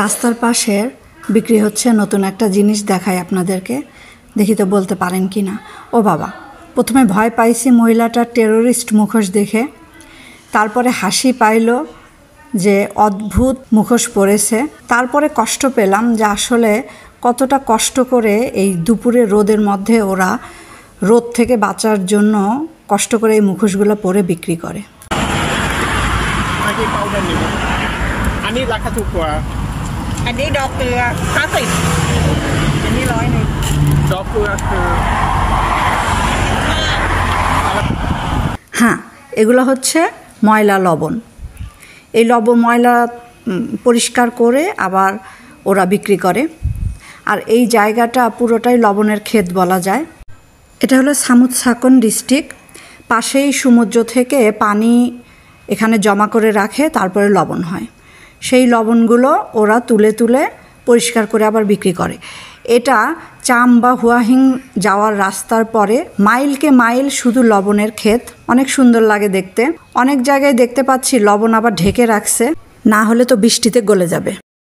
রাস্তার পাশের বিক্রি হচ্ছে নতুন একটা জিনিস দেখাই আপনাদেরকে, দেখি তো বলতে পারেন কি না। ও বাবা, প্রথমে ভয় পাইছি মহিলাটার টেরোরিস্ট মুখোশ দেখে, তারপরে হাসি পাইল যে অদ্ভুত মুখোশ পরেছে, তারপরে কষ্ট পেলাম যে আসলে কতটা কষ্ট করে এই দুপুরে রোদের মধ্যে ওরা রোদ থেকে বাঁচার জন্য কষ্ট করে এই মুখোশগুলো পরে বিক্রি করে।อันนี้ราคาถูกกว่าอันนี้ดอกเกลือ50อันนี้100ดอกเกลือคือ হ্যাঁ, এগুলো হচ্ছে ময়লা লবণ। এই ময়লা পরিষ্কার করে আবার ওরা বিক্রি করে। আর এই জায়গাটা পুরোটাই লবণের ক্ষেত বলা যায়। এটা হলো সামুৎসাকন ডিস্ট্রিক্ট, পাশেই সমুদ্র থেকে পানি এখানে জমা করে রাখে, তারপরে লবণ হয়। সেই লবণগুলো ওরা তুলে তুলে পরিষ্কার করে আবার বিক্রি করে। এটা চাম বা হুয়াহিং যাওয়ার রাস্তার পরে মাইলকে মাইল শুধু লবণের ক্ষেত, অনেক সুন্দর লাগে দেখতে। অনেক জায়গায় দেখতে পাচ্ছি লবণ আবার ঢেকে রাখছে, না হলে তো বৃষ্টিতে গলে যাবে।